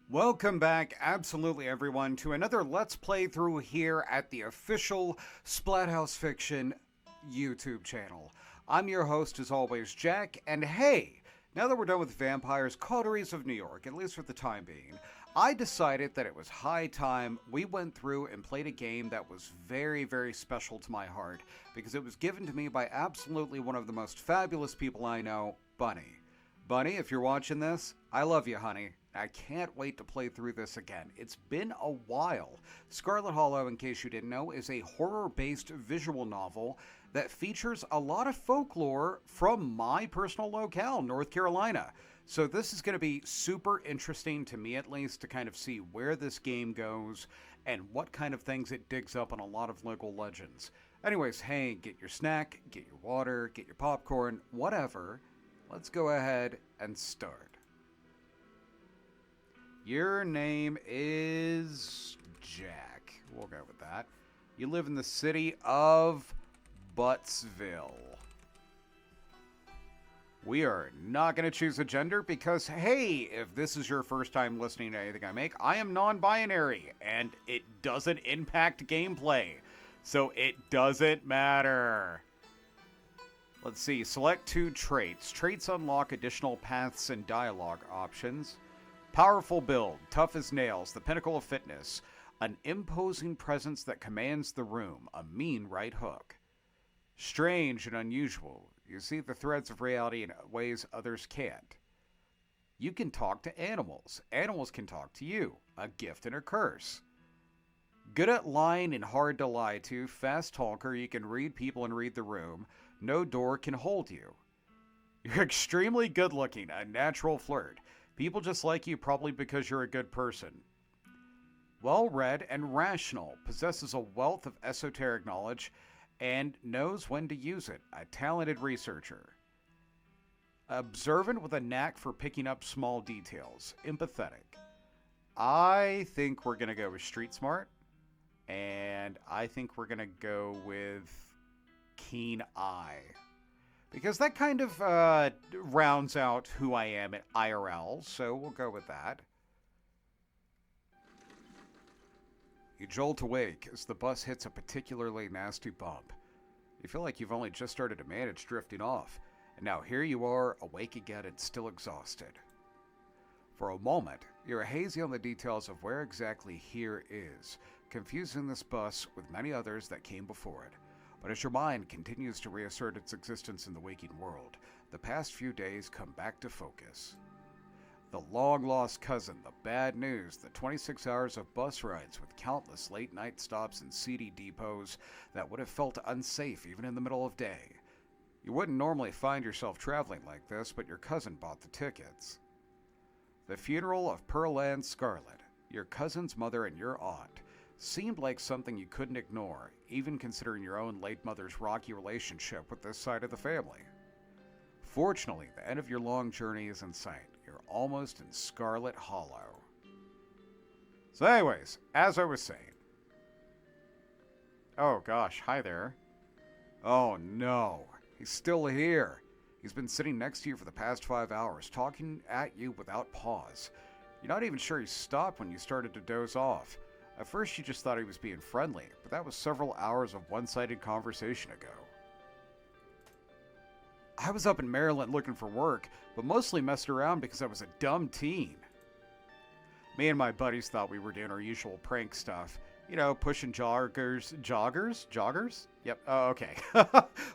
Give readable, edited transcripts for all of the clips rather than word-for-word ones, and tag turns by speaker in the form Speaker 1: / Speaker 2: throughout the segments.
Speaker 1: Welcome back, absolutely everyone, to another Let's Play through here at the official Splathouse Fiction YouTube channel. I'm your host, as always, Jack, and hey, now that we're done with Vampires Coteries of New York, at least for the time being, I decided that it was high time we went through and played a game that was very, very special to my heart, because it was given to me by absolutely one of the most fabulous people I know, Bunny. Bunny, if you're watching this, I love you, honey. I can't wait to play through this again. It's been a while. Scarlet Hollow, in case you didn't know, is a horror-based visual novel that features a lot of folklore from my personal locale, North Carolina. So this is going to be super interesting to me, at least, to kind of see where this game goes and what kind of things it digs up on a lot of local legends. Anyways, hey, get your snack, get your water, get your popcorn, whatever. Let's go ahead and start. Your name is Jack. We'll go with that. You live in the city of Buttsville. We are not going to choose a gender because, hey, if this is your first time listening to anything I make, I am non-binary and it doesn't impact gameplay. So it doesn't matter. Let's see. Select 2 traits. Traits unlock additional paths and dialogue options. Powerful build, tough as nails, the pinnacle of fitness, an imposing presence that commands the room, a mean right hook. Strange and unusual, you see the threads of reality in ways others can't. You can talk to animals, animals can talk to you, a gift and a curse. Good at lying and hard to lie to, fast talker, you can read people and read the room, no door can hold you. You're extremely good looking, a natural flirt. People just like you probably because you're a good person. Well-read and rational, possesses a wealth of esoteric knowledge, and knows when to use it, a talented researcher. Observant with a knack for picking up small details, empathetic. I think we're going to go with street smart, and I think we're going to go with keen eye. Because that kind of rounds out who I am at IRL, so we'll go with that. You jolt awake as the bus hits a particularly nasty bump. You feel like you've only just started to manage drifting off, and now here you are, awake again and still exhausted. For a moment, you're hazy on the details of where exactly here is, confusing this bus with many others that came before it. But as your mind continues to reassert its existence in the waking world, the past few days come back to focus. The long-lost cousin, the bad news, the 26 hours of bus rides with countless late-night stops and seedy depots that would have felt unsafe even in the middle of day. You wouldn't normally find yourself traveling like this, but your cousin bought the tickets. The funeral of Pearl Ann Scarlet, your cousin's mother and your aunt, seemed like something you couldn't ignore, even considering your own late mother's rocky relationship with this side of the family. Fortunately, the end of your long journey is in sight. You're almost in Scarlet Hollow. So anyways, as I was saying. Oh gosh, hi there. Oh no, he's still here. He's been sitting next to you for the past 5 hours, talking at you without pause. You're not even sure he stopped when you started to doze off. At first you just thought he was being friendly, but that was several hours of one-sided conversation ago. I was up in Maryland looking for work, but mostly messed around because I was a dumb teen. Me and my buddies thought we were doing our usual prank stuff. You know, pushing joggers? Yep, oh, okay.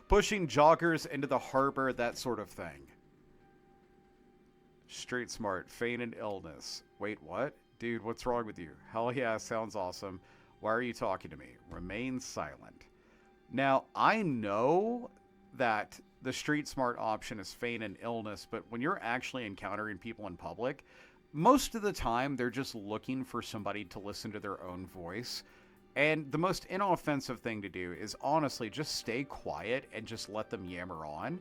Speaker 1: Pushing joggers into the harbor, that sort of thing. Street smart, feign illness. Wait, what? Dude, what's wrong with you? Hell yeah, sounds awesome. Why are you talking to me? Remain silent. Now, I know that the street smart option is feign an illness, but when you're actually encountering people in public, most of the time they're just looking for somebody to listen to their own voice. And the most inoffensive thing to do is honestly just stay quiet and just let them yammer on.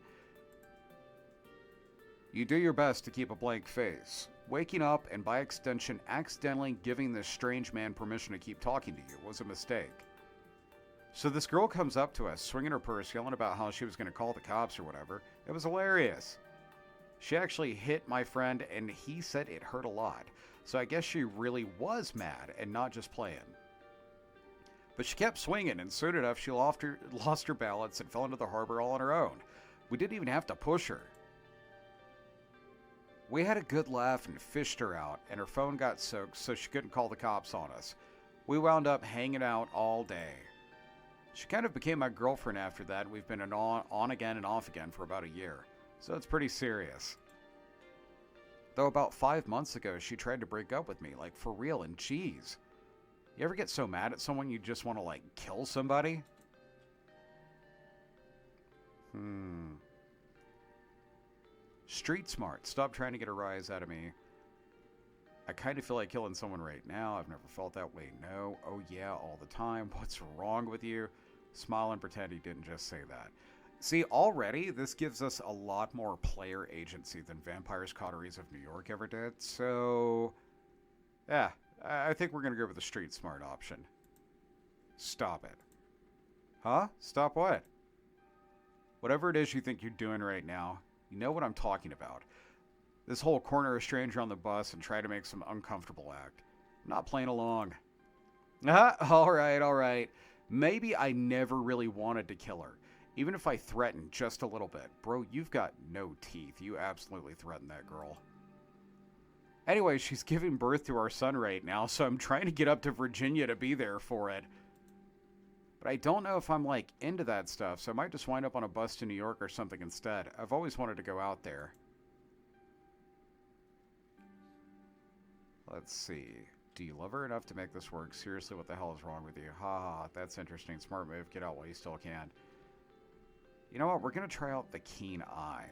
Speaker 1: You do your best to keep a blank face. Waking up and by extension accidentally giving this strange man permission to keep talking to you was a mistake. So this girl comes up to us, swinging her purse, yelling about how she was going to call the cops or whatever. It was hilarious. She actually hit my friend, and he said it hurt a lot. so I guess she really was mad and not just playing. But she kept swinging, and soon enough she lost her balance and fell into the harbor all on her own. We didn't even have to push her. We had a good laugh and fished her out, and her phone got soaked so she couldn't call the cops on us. We wound up hanging out all day. She kind of became my girlfriend after that, and we've been on again and off again for about a year. So it's pretty serious. Though about 5 months ago, she tried to break up with me, like for real, and geez. You ever get so mad at someone you just want to, like, kill somebody? Street smart. Stop trying to get a rise out of me. I kind of feel like killing someone right now. I've never felt that way. No. Oh, yeah, all the time. What's wrong with you? Smile and pretend he didn't just say that. See, already, this gives us a lot more player agency than Vampires Coteries of New York ever did. So, yeah, I think we're going to go with the street smart option. Stop it. Huh? Stop what? Whatever it is you think you're doing right now, you know what I'm talking about. This whole corner a stranger on the bus and try to make some uncomfortable act. I'm not playing along. All right. Maybe I never really wanted to kill her. Even if I threatened just a little bit. Bro, you've got no teeth. You absolutely threatened that girl. Anyway, she's giving birth to our son right now, so I'm trying to get up to Virginia to be there for it. But I don't know if I'm, like, into that stuff, so I might just wind up on a bus to New York or something instead. I've always wanted to go out there. Let's see. Do you love her enough to make this work? Seriously, what the hell is wrong with you? Ha, that's interesting. Smart move. Get out while you still can. You know what? We're going to try out the keen eye.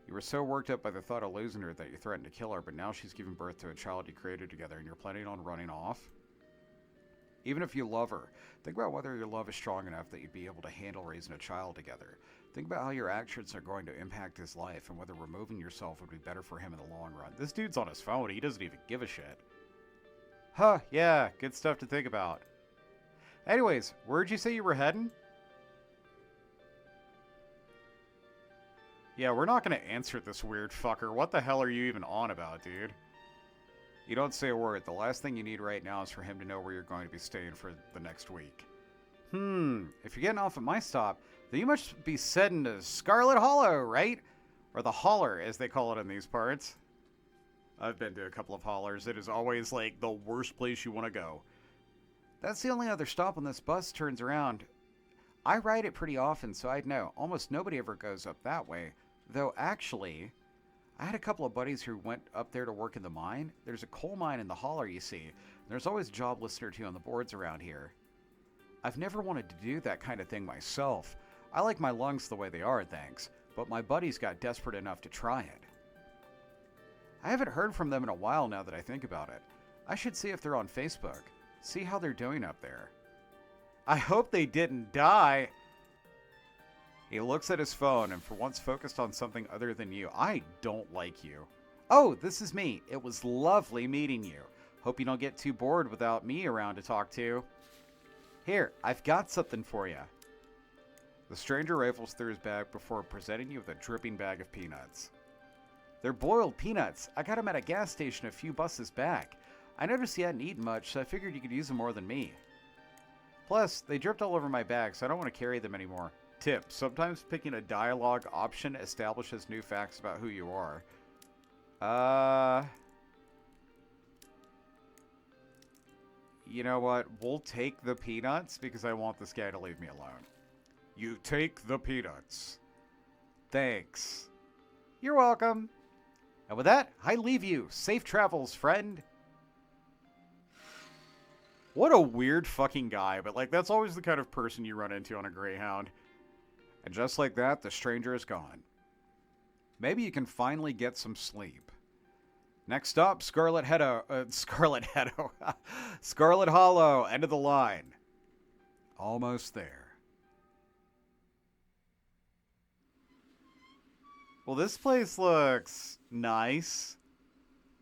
Speaker 1: You were so worked up by the thought of losing her that you threatened to kill her, but now she's giving birth to a child you created together and you're planning on running off? Even if you love her, think about whether your love is strong enough that you'd be able to handle raising a child together. Think about how your actions are going to impact his life and whether removing yourself would be better for him in the long run. This dude's on his phone. He doesn't even give a shit. Huh, yeah, good stuff to think about. Anyways, where'd you say you were heading? Yeah, we're not going to answer this weird fucker. What the hell are you even on about, dude? You don't say a word. The last thing you need right now is for him to know where you're going to be staying for the next week. If you're getting off at my stop, then you must be heading to Scarlet Hollow, right? Or the Holler, as they call it in these parts. I've been to a couple of Hollers. It is always, like, the worst place you want to go. That's the only other stop when this bus turns around. I ride it pretty often, so I'd know. Almost nobody ever goes up that way. Though, actually, I had a couple of buddies who went up there to work in the mine. There's a coal mine in the Holler, you see. There's always a job listed or two on the boards around here. I've never wanted to do that kind of thing myself. I like my lungs the way they are, thanks. But my buddies got desperate enough to try it. I haven't heard from them in a while now that I think about it. I should see if they're on Facebook. See how they're doing up there. I hope they didn't die. He looks at his phone and for once focused on something other than you. I don't like you. Oh, this is me. It was lovely meeting you. Hope you don't get too bored without me around to talk to. Here, I've got something for you. The stranger rifles through his bag before presenting you with a dripping bag of peanuts. They're boiled peanuts. I got them at a gas station a few buses back. I noticed you hadn't eaten much, so I figured you could use them more than me. Plus, they dripped all over my bag, so I don't want to carry them anymore. Tip, sometimes picking a dialogue option establishes new facts about who you are. You know what? We'll take the peanuts because I want this guy to leave me alone. You take the peanuts. Thanks. You're welcome. And with that, I leave you. Safe travels, friend. What a weird fucking guy, but like that's always the kind of person you run into on a Greyhound. And just like that, the stranger is gone. Maybe you can finally get some sleep. Next up, Scarlet Hollow, end of the line. Almost there. Well, this place looks nice.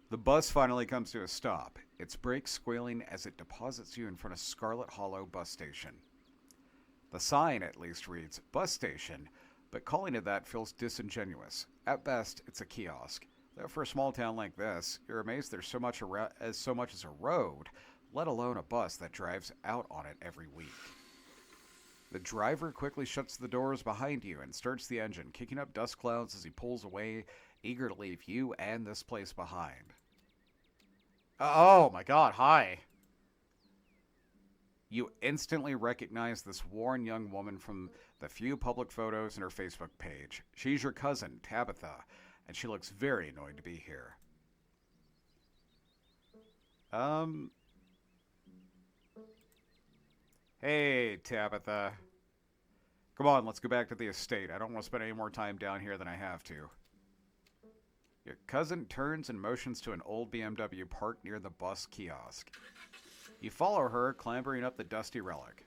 Speaker 1: The bus finally comes to a stop. Its brakes squealing as it deposits you in front of Scarlet Hollow bus station. The sign, at least, reads bus station, but calling it that feels disingenuous. At best, it's a kiosk. For a small town like this, you're amazed there's so much as a road, let alone a bus that drives out on it every week. The driver quickly shuts the doors behind you and starts the engine, kicking up dust clouds as he pulls away, eager to leave you and this place behind. Oh my god, hi. You instantly recognize this worn young woman from the few public photos in her Facebook page. She's your cousin, Tabitha, and she looks very annoyed to be here. Hey, Tabitha. Come on, let's go back to the estate. I don't want to spend any more time down here than I have to. Your cousin turns and motions to an old BMW parked near the bus kiosk. You follow her, clambering up the dusty relic.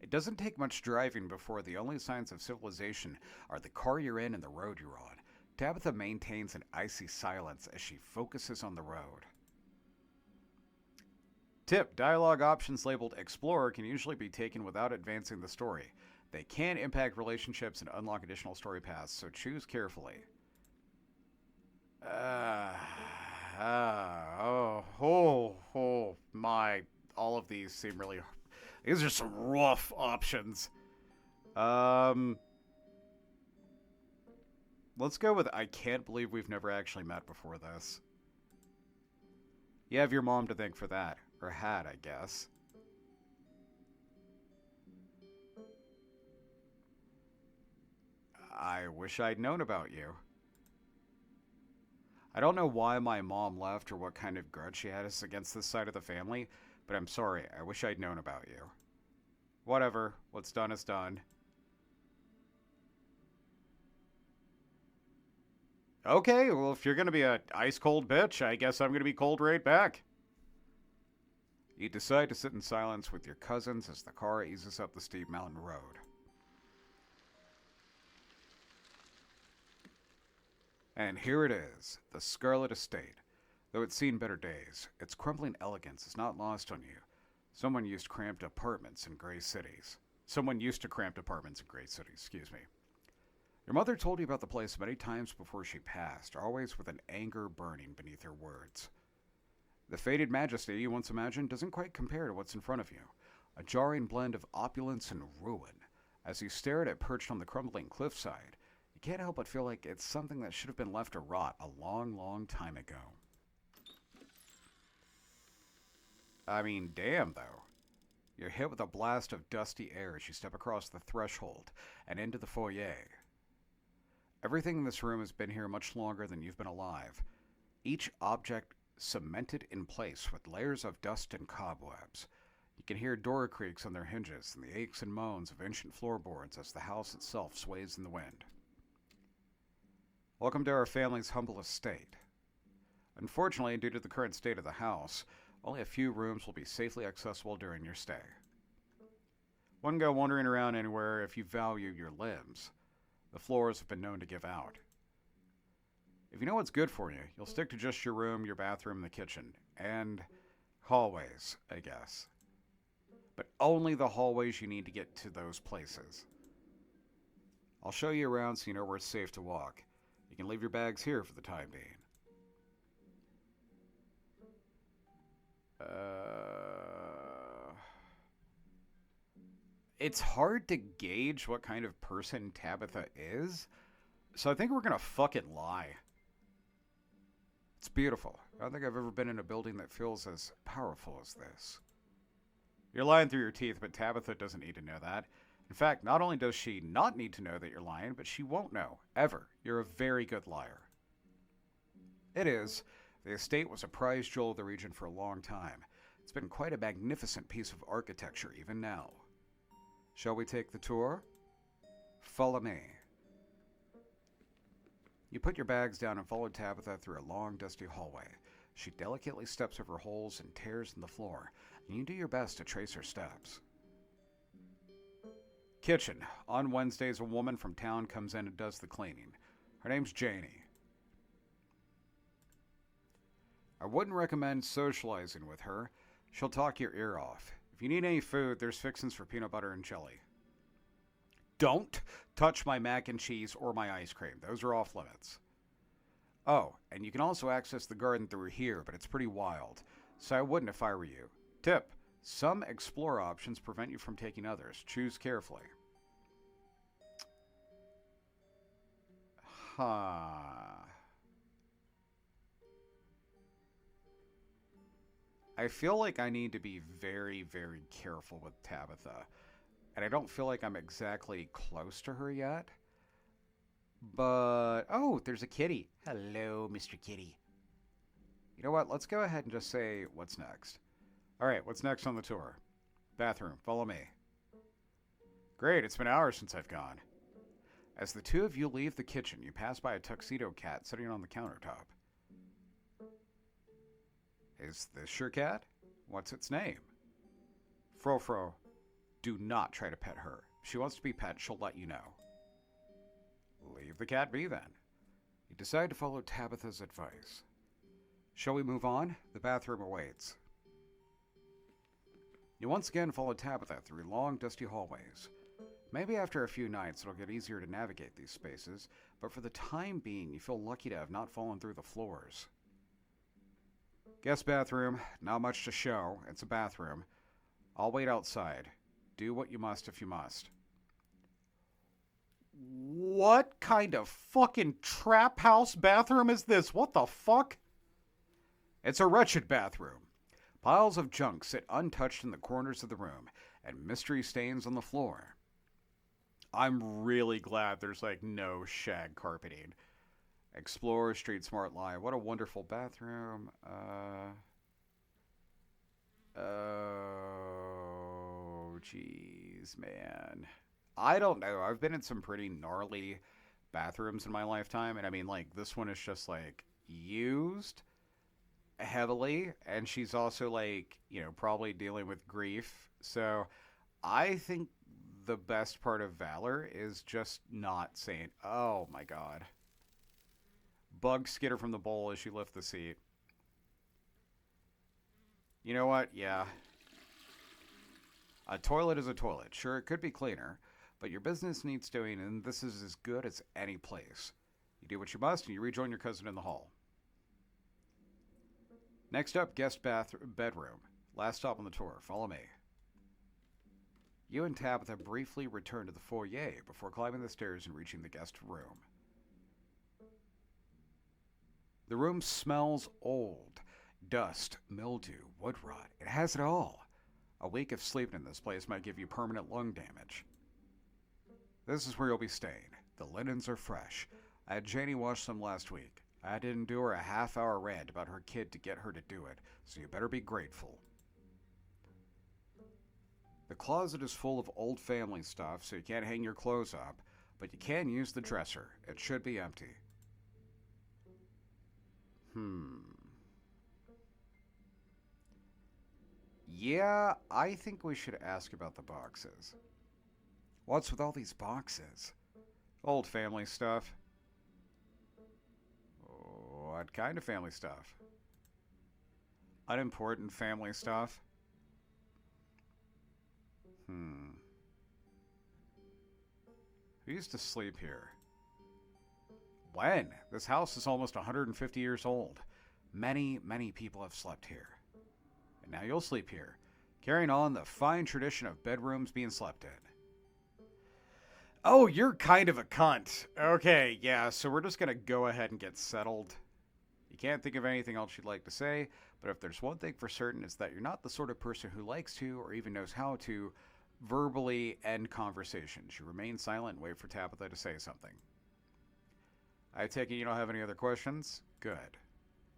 Speaker 1: It doesn't take much driving before the only signs of civilization are the car you're in and the road you're on. Tabitha maintains an icy silence as she focuses on the road. Tip: dialogue options labeled Explorer can usually be taken without advancing the story. They can impact relationships and unlock additional story paths, so choose carefully. My. All of these seem really. These are some rough options. Let's go with I can't believe we've never actually met before this. You have your mom to thank for that. Or had, I guess. I wish I'd known about you. I don't know why my mom left or what kind of grudge she had against this side of the family, but I'm sorry. I wish I'd known about you. Whatever. What's done is done. Okay, well, if you're gonna be a ice-cold bitch, I guess I'm gonna be cold right back. You decide to sit in silence with your cousins as the car eases up the steep mountain road. And here it is, the Scarlet Estate. Though it's seen better days, its crumbling elegance is not lost on you. Someone used to cramped apartments in gray cities. Excuse me. Your mother told you about the place many times before she passed, always with an anger burning beneath her words. The faded majesty you once imagined doesn't quite compare to what's in front of you. A jarring blend of opulence and ruin. As you stare at it perched on the crumbling cliffside, you can't help but feel like it's something that should have been left to rot a long, long time ago. I mean, damn, though. You're hit with a blast of dusty air as you step across the threshold and into the foyer. Everything in this room has been here much longer than you've been alive. Each object cemented in place with layers of dust and cobwebs. You can hear door creaks on their hinges and the aches and moans of ancient floorboards as the house itself sways in the wind. Welcome to our family's humble estate. Unfortunately, due to the current state of the house, only a few rooms will be safely accessible during your stay. Wouldn't go wandering around anywhere if you value your limbs. The floors have been known to give out. If you know what's good for you, you'll stick to just your room, your bathroom, the kitchen, and hallways, I guess. But only the hallways you need to get to those places. I'll show you around so you know where it's safe to walk. You can leave your bags here for the time being. It's hard to gauge what kind of person Tabitha is, so I think we're gonna fucking lie. It's beautiful. I don't think I've ever been in a building that feels as powerful as this. You're lying through your teeth, but Tabitha doesn't need to know that. In fact, not only does she not need to know that you're lying, but she won't know, ever. You're a very good liar. It is. The estate was a prized jewel of the region for a long time. It's been quite a magnificent piece of architecture even now. Shall we take the tour? Follow me. You put your bags down and follow Tabitha through a long, dusty hallway. She delicately steps over holes and tears in the floor, and you do your best to trace her steps. Kitchen. On Wednesdays, a woman from town comes in and does the cleaning. Her name's Janie. I wouldn't recommend socializing with her. She'll talk your ear off. If you need any food, there's fixins for peanut butter and jelly. Don't touch my mac and cheese or my ice cream. Those are off limits. Oh, and you can also access the garden through here, but it's pretty wild, so I wouldn't if I were you. Tip: some explore options prevent you from taking others. Choose carefully. Huh. I feel like I need to be very, very careful with Tabitha, and I don't feel like I'm exactly close to her yet. But, oh, there's a kitty. Hello, Mr. Kitty. You know what? Let's go ahead and just say what's next. All right, what's next on the tour? Bathroom. Follow me. Great, it's been hours since I've gone. As the two of you leave the kitchen, you pass by a tuxedo cat sitting on the countertop. Is this your cat? What's its name? Fro. Do not try to pet her. If she wants to be pet, she'll let you know. Leave the cat be then. You decide to follow Tabitha's advice. Shall we move on? The bathroom awaits. You once again follow Tabitha through long, dusty hallways. Maybe after a few nights it'll get easier to navigate these spaces, but for the time being you feel lucky to have not fallen through the floors. Guest bathroom, not much to show. It's a bathroom. I'll wait outside. Do what you must if you must. What kind of fucking trap house bathroom is this? What the fuck? It's a wretched bathroom. Piles of junk sit untouched in the corners of the room, and mystery stains on the floor. I'm really glad there's like no shag carpeting. Explore, Street Smart Lie. What a wonderful bathroom. Oh, jeez, man. I don't know. I've been in some pretty gnarly bathrooms in my lifetime, and I mean, like, this one is just, like, used heavily, and she's also, like, you know, probably dealing with grief. So I think the best part of Valor is just not saying, oh my god. Bugs skitter from the bowl as you lift the seat. You know what? Yeah. A toilet is a toilet. Sure, it could be cleaner, but your business needs doing, and this is as good as any place. You do what you must, and you rejoin your cousin in the hall. Next up, guest bedroom. Last stop on the tour. Follow me. You and Tabitha briefly return to the foyer before climbing the stairs and reaching the guest room. The room smells old. Dust, mildew, wood rot. It has it all. A week of sleeping in this place might give you permanent lung damage. This is where you'll be staying. The linens are fresh. I had Janie wash them last week. I had to endure a half-hour rant about her kid to get her to do it, so you better be grateful. The closet is full of old family stuff, so you can't hang your clothes up, but you can use the dresser. It should be empty. Yeah, I think we should ask about the boxes. What's with all these boxes? Old family stuff. What kind of family stuff? Unimportant family stuff? Who used to sleep here? When? This house is almost 150 years old. Many, many people have slept here. And now you'll sleep here, carrying on the fine tradition of bedrooms being slept in. Oh, you're kind of a cunt. Okay, yeah, so we're just gonna go ahead and get settled. You can't think of anything else you'd like to say, but if there's one thing for certain, it's that you're not the sort of person who likes to, or even knows how to, verbally end conversations. You remain silent and wait for Tabitha to say something. I take it you don't have any other questions? Good.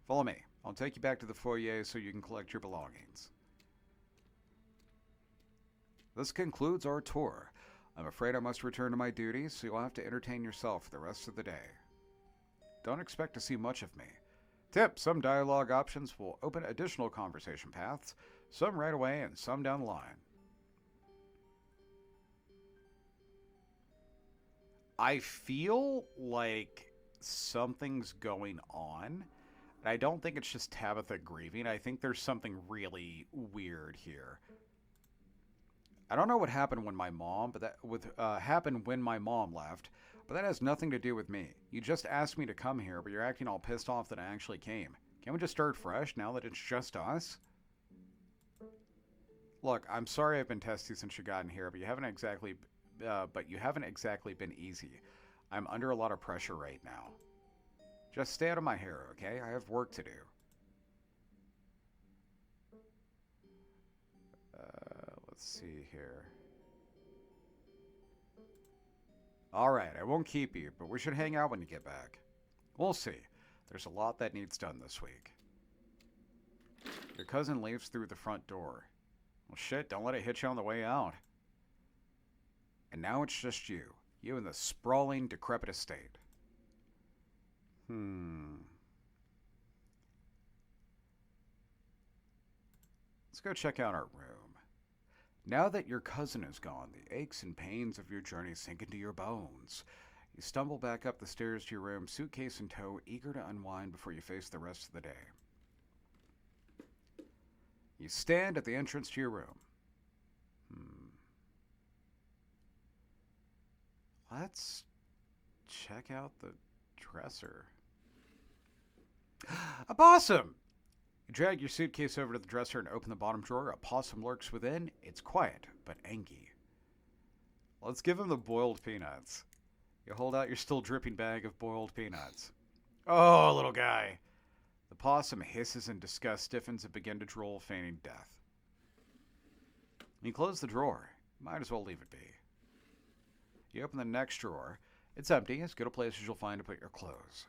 Speaker 1: Follow me. I'll take you back to the foyer so you can collect your belongings. This concludes our tour. I'm afraid I must return to my duties, so you'll have to entertain yourself for the rest of the day. Don't expect to see much of me. Tip: some dialogue options will open additional conversation paths, some right away and some down the line. I feel like something's going on. And I don't think it's just Tabitha grieving. I think there's something really weird here. I don't know what happened when my mom, happened when my mom left, but that has nothing to do with me. You just asked me to come here, but you're acting all pissed off that I actually came. Can't we just start fresh now that it's just us? Look, I'm sorry I've been testy since you got in here, but you haven't exactly been easy. I'm under a lot of pressure right now. Just stay out of my hair, okay? I have work to do. Let's see here. Alright, I won't keep you, but we should hang out when you get back. We'll see. There's a lot that needs done this week. Your cousin leaves through the front door. Well, shit, don't let it hit you on the way out. And now it's just you. You in the sprawling, decrepit estate. Let's go check out our room. Now that your cousin is gone, the aches and pains of your journey sink into your bones. You stumble back up the stairs to your room, suitcase in tow, eager to unwind before you face the rest of the day. You stand at the entrance to your room. Let's check out the dresser. A possum! You drag your suitcase over to the dresser and open the bottom drawer. A possum lurks within. It's quiet, but angy. Let's give him the boiled peanuts. You hold out your still dripping bag of boiled peanuts. Oh, little guy. The possum hisses in disgust, stiffens, and begins to drool, feigning death. You close the drawer. Might as well leave it be. You open the next drawer. It's empty, as good a place as you'll find to put your clothes.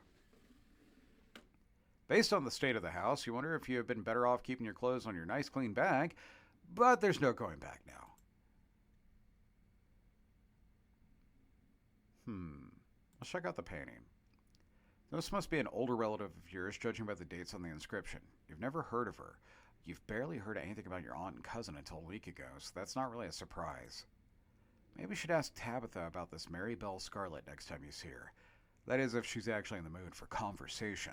Speaker 1: Based on the state of the house, you wonder if you have been better off keeping your clothes on your nice clean bag, but there's no going back now. Let's check out the painting. This must be an older relative of yours, judging by the dates on the inscription. You've never heard of her. You've barely heard anything about your aunt and cousin until a week ago, so that's not really a surprise. Maybe you should ask Tabitha about this Mary Belle Scarlet next time you see her. That is, if she's actually in the mood for conversation.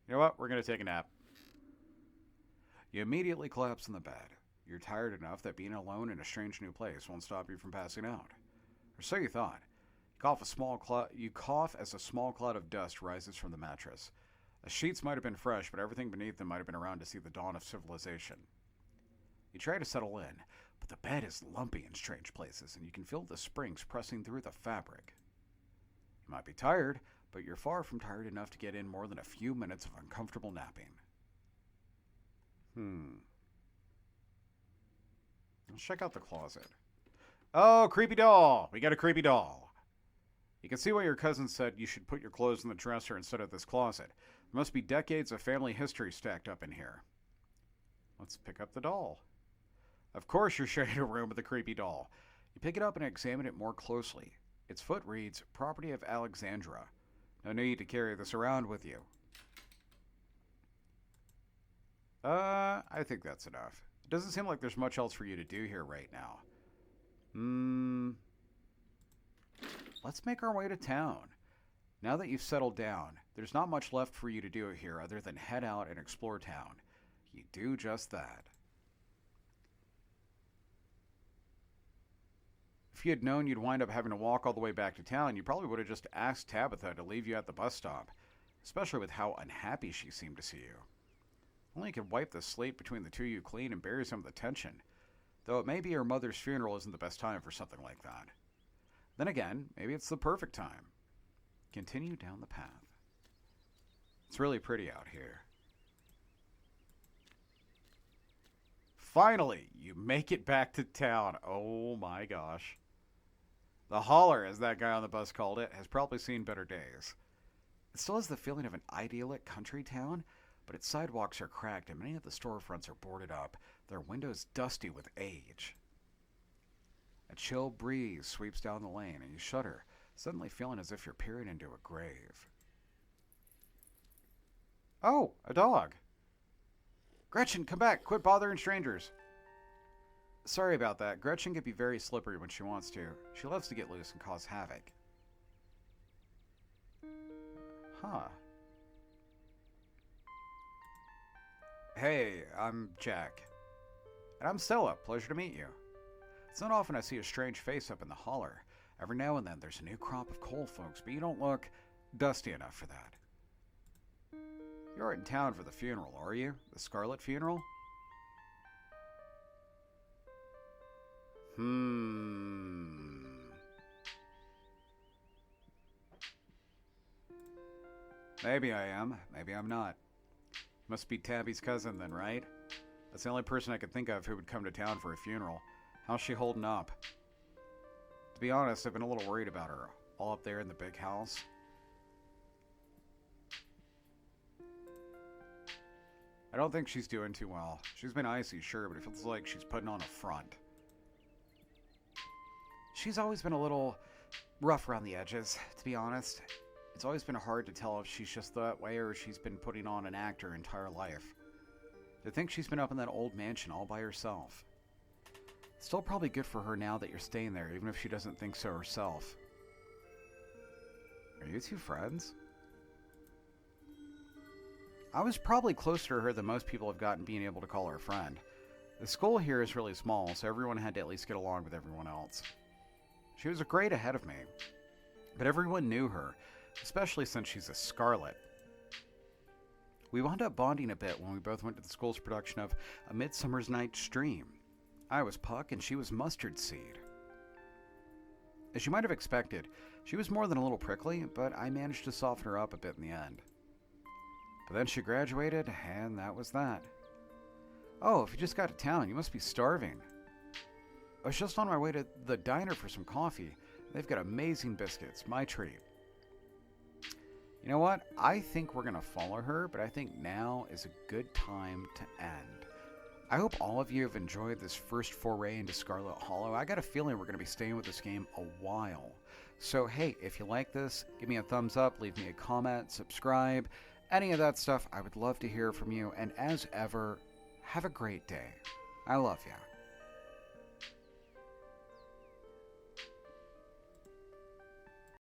Speaker 1: You know what? We're going to take a nap. You immediately collapse in the bed. You're tired enough that being alone in a strange new place won't stop you from passing out. Or so you thought. You cough as a small cloud of dust rises from the mattress. The sheets might have been fresh, but everything beneath them might have been around to see the dawn of civilization. You try to settle in, but the bed is lumpy in strange places, and you can feel the springs pressing through the fabric. You might be tired, but you're far from tired enough to get in more than a few minutes of uncomfortable napping. Let's check out the closet. Oh, creepy doll! We got a creepy doll. You can see why your cousin said you should put your clothes in the dresser instead of this closet. There must be decades of family history stacked up in here. Let's pick up the doll. Of course you're sharing a room with a creepy doll. You pick it up and examine it more closely. Its foot reads, "Property of Alexandra." No need to carry this around with you. I think that's enough. It doesn't seem like there's much else for you to do here right now. Let's make our way to town. Now that you've settled down, there's not much left for you to do here other than head out and explore town. You do just that. If you had known you'd wind up having to walk all the way back to town, you probably would have just asked Tabitha to leave you at the bus stop, especially with how unhappy she seemed to see you. Only you could wipe the slate between the two of you clean and bury some of the tension, though it may be her mother's funeral isn't the best time for something like that. Then again, maybe it's the perfect time. Continue down the path. It's really pretty out here. Finally, you make it back to town. Oh my gosh. The Holler, as that guy on the bus called it, has probably seen better days. It still has the feeling of an idyllic country town, but its sidewalks are cracked and many of the storefronts are boarded up, their windows dusty with age. A chill breeze sweeps down the lane and you shudder, suddenly feeling as if you're peering into a grave. Oh, a dog. Gretchen, come back. Quit bothering strangers. Sorry about that. Gretchen can be very slippery when she wants to. She loves to get loose and cause havoc. Huh. Hey, I'm Jack. And I'm Stella. Pleasure to meet you. It's not often I see a strange face up in the Holler. Every now and then there's a new crop of coal folks, but you don't look dusty enough for that. You aren't in town for the funeral, are you? The Scarlet funeral? Maybe I am. Maybe I'm not. Must be Tabby's cousin then, right? That's the only person I could think of who would come to town for a funeral. How's she holding up? To be honest, I've been a little worried about her. All up there in the big house. I don't think she's doing too well. She's been icy, sure, but it feels like she's putting on a front. She's always been a little rough around the edges, to be honest. It's always been hard to tell if she's just that way or she's been putting on an act her entire life. To think she's been up in that old mansion all by herself. Still probably good for her now that you're staying there, even if she doesn't think so herself. Are you two friends? I was probably closer to her than most people have gotten being able to call her a friend. The school here is really small, so everyone had to at least get along with everyone else. She was a grade ahead of me, but everyone knew her, especially since she's a Scarlet. We wound up bonding a bit when we both went to the school's production of A Midsummer's Night's Dream. I was Puck and she was Mustard Seed. As you might have expected, she was more than a little prickly, but I managed to soften her up a bit in the end. But then she graduated, and that was that. Oh, if you just got to town, you must be starving. I was just on my way to the diner for some coffee. They've got amazing biscuits, my treat. You know what? I think we're going to follow her, but I think now is a good time to end. I hope all of you have enjoyed this first foray into Scarlet Hollow. I got a feeling we're going to be staying with this game a while. So hey, if you like this, give me a thumbs up, leave me a comment, subscribe, any of that stuff. I would love to hear from you. And as ever, have a great day. I love you.